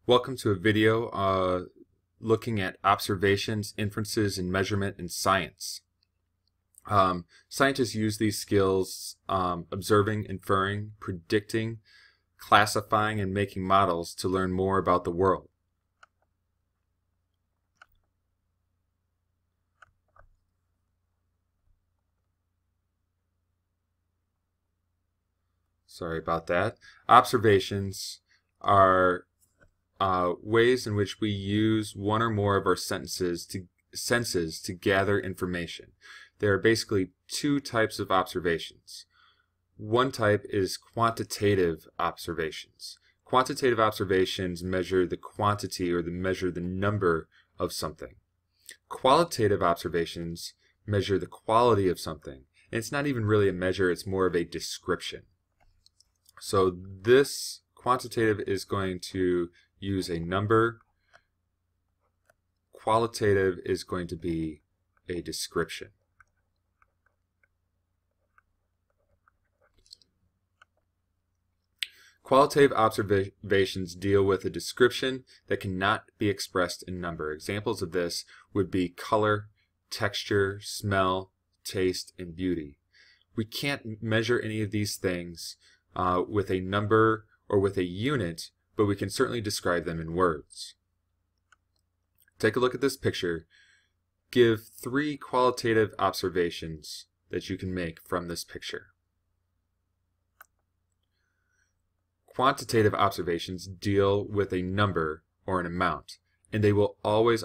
Welcome to a video looking at observations, inferences, and measurement in science. Scientists use these skills observing, inferring, predicting, classifying, and making models to learn more about the world. Sorry about that. Observations are ways in which we use one or more of our senses to gather information. There are basically two types of observations. One type is quantitative observations. Quantitative observations measure the quantity or measure the number of something. Qualitative observations measure the quality of something. And it's not even really a measure, it's more of a description. So this quantitative is going to use a number. Qualitative is going to be a description. Qualitative observations deal with a description that cannot be expressed in number. Examples of this would be color, texture, smell, taste, and beauty. We can't measure any of these things with a number or with a unit, but we can certainly describe them in words. Take a look at this picture. Give 3 qualitative observations that you can make from this picture. Quantitative observations deal with a number or an amount, and they will always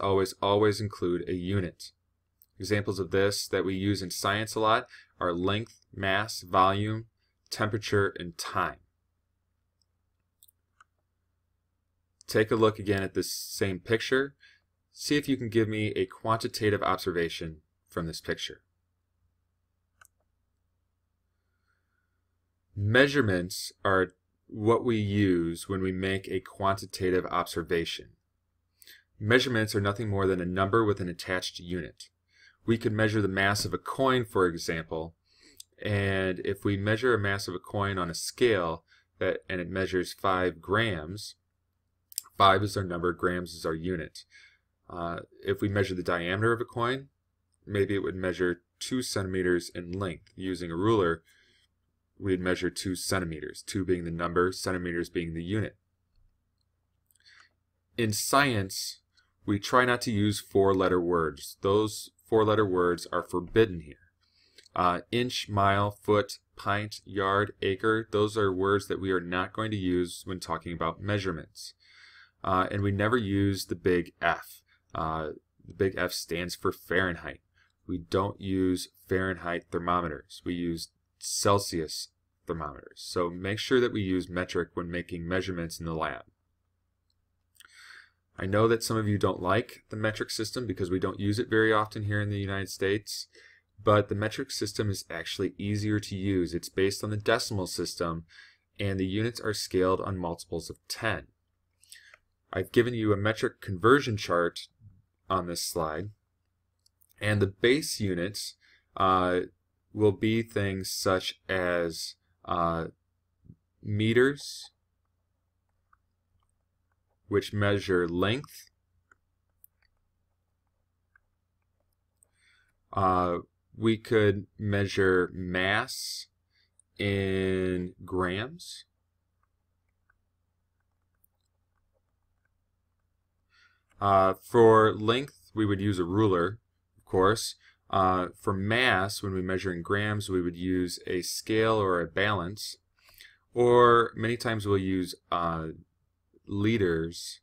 include a unit. Examples of this that we use in science a lot are length, mass, volume, temperature, and time. Take a look again at this same picture. See if you can give me a quantitative observation from this picture. Measurements are what we use when we make a quantitative observation. Measurements are nothing more than a number with an attached unit. We could measure the mass of a coin, for example, and if we measure a mass of a coin on a scale and it measures 5 grams, 5 is our number, grams is our unit. If we measure the diameter of a coin, maybe it would measure 2 centimeters in length. Using a ruler, we'd measure 2 centimeters, 2 being the number, centimeters being the unit. In science, we try not to use 4-letter words. Those 4-letter words are forbidden here. Inch, mile, foot, pint, yard, acre, those are words that we are not going to use when talking about measurements. And we never use the big F. The big F stands for Fahrenheit. We don't use Fahrenheit thermometers. We use Celsius thermometers. So make sure that we use metric when making measurements in the lab. I know that some of you don't like the metric system because we don't use it very often here in the United States, but the metric system is actually easier to use. It's based on the decimal system, and the units are scaled on multiples of 10. I've given you a metric conversion chart on this slide, and the base units will be things such as meters, which measure length, we could measure mass in grams. For length, we would use a ruler, of course. For mass, when we measure in grams, we would use a scale or a balance. Or many times we'll use liters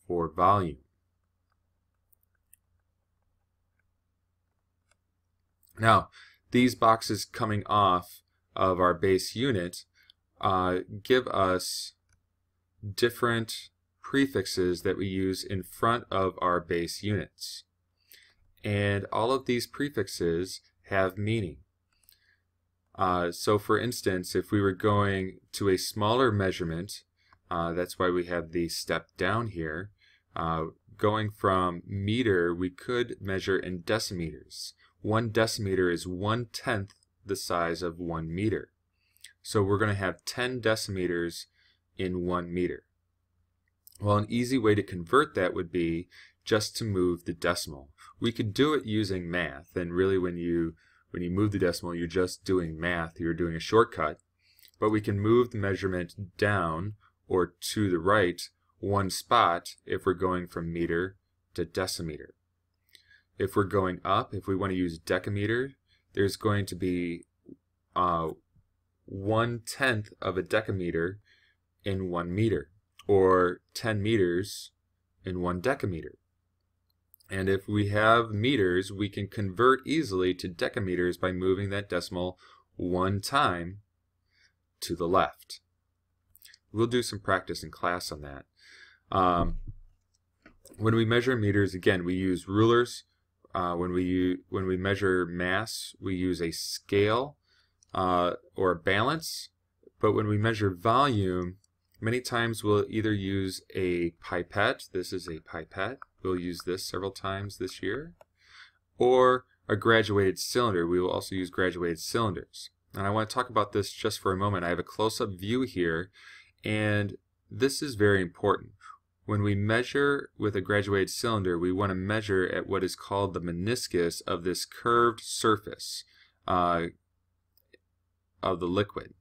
for volume. Now, these boxes coming off of our base unit give us different prefixes that we use in front of our base units. And all of these prefixes have meaning. So for instance, if we were going to a smaller measurement, that's why we have the step down here. Going from meter, we could measure in decimeters. 1 decimeter is 1/10 the size of 1 meter. So we're going to have 10 decimeters in 1 meter. Well, an easy way to convert that would be just to move the decimal. We could do it using math, and really when you move the decimal, you're just doing math, you're doing a shortcut. But we can move the measurement down or to the right one spot if we're going from meter to decimeter. If we're going up, if we want to use decameter, there's going to be 1/10 of a decameter in 1 meter, or 10 meters in 1 decameter. And if we have meters, we can convert easily to decameters by moving that decimal one time to the left. We'll do some practice in class on that. When we measure meters, again, we use rulers. When we measure mass, we use a scale or a balance. But when we measure volume, many times we'll either use a pipette. This is a pipette. We'll use this several times this year. Or a graduated cylinder. We will also use graduated cylinders. And I want to talk about this just for a moment. I have a close-up view here, and this is very important. When we measure with a graduated cylinder, we want to measure at what is called the meniscus of this curved surface of the liquid.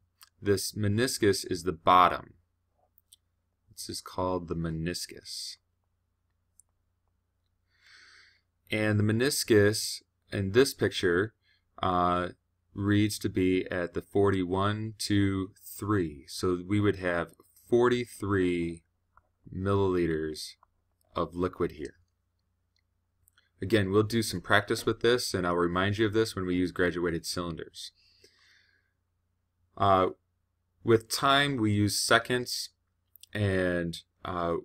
This meniscus is the bottom. This is called the meniscus. And the meniscus in this picture reads to be at the 41 to 3. So we would have 43 milliliters of liquid here. Again, we'll do some practice with this, and I'll remind you of this when we use graduated cylinders. With time, we use seconds, and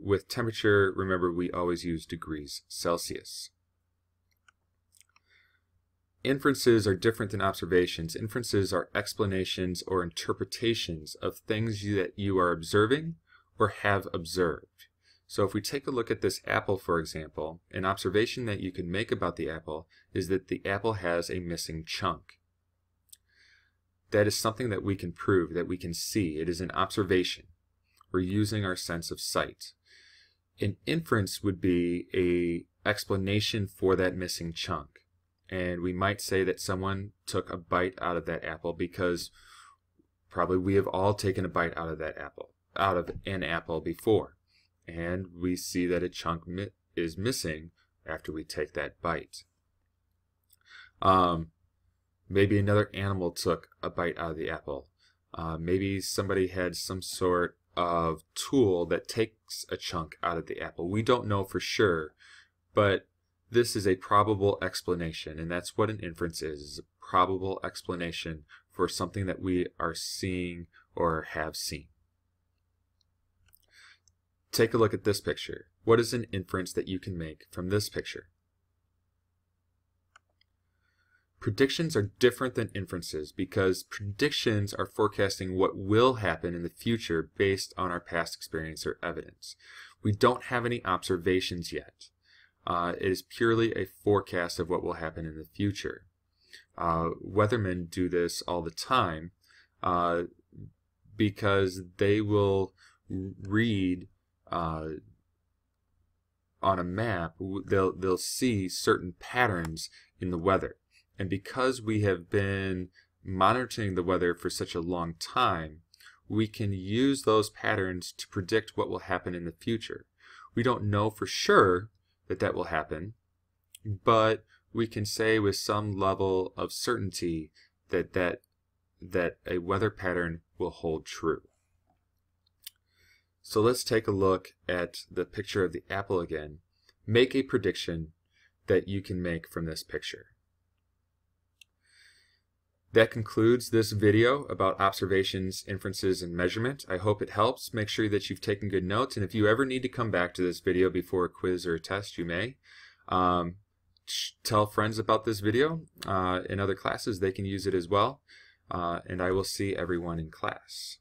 with temperature, remember, we always use degrees Celsius. Inferences are different than observations. Inferences are explanations or interpretations of things that you are observing or have observed. So if we take a look at this apple, for example, an observation that you can make about the apple is that the apple has a missing chunk. That is something that we can prove, that we can see. It is an observation. We're using our sense of sight. An inference would be an explanation for that missing chunk. And we might say that someone took a bite out of that apple because probably we have all taken a bite out of that apple, out of an apple before. And we see that a chunk is missing after we take that bite. Maybe another animal took a bite out of the apple. Maybe somebody had some sort of tool that takes a chunk out of the apple. We don't know for sure, but this is a probable explanation, and that's what an inference is a probable explanation for something that we are seeing or have seen. Take a look at this picture. What is an inference that you can make from this picture? Predictions are different than inferences because predictions are forecasting what will happen in the future based on our past experience or evidence. We don't have any observations yet. It is purely a forecast of what will happen in the future. Weathermen do this all the time because they will read on a map, they'll see certain patterns in the weather. And because we have been monitoring the weather for such a long time, we can use those patterns to predict what will happen in the future. We don't know for sure that will happen, but we can say with some level of certainty that a weather pattern will hold true. So let's take a look at the picture of the apple again. Make a prediction that you can make from this picture. That concludes this video about observations, inferences, and measurement. I hope it helps. Make sure that you've taken good notes, and if you ever need to come back to this video before a quiz or a test, you may. Tell friends about this video. In other classes, they can use it as well. And I will see everyone in class.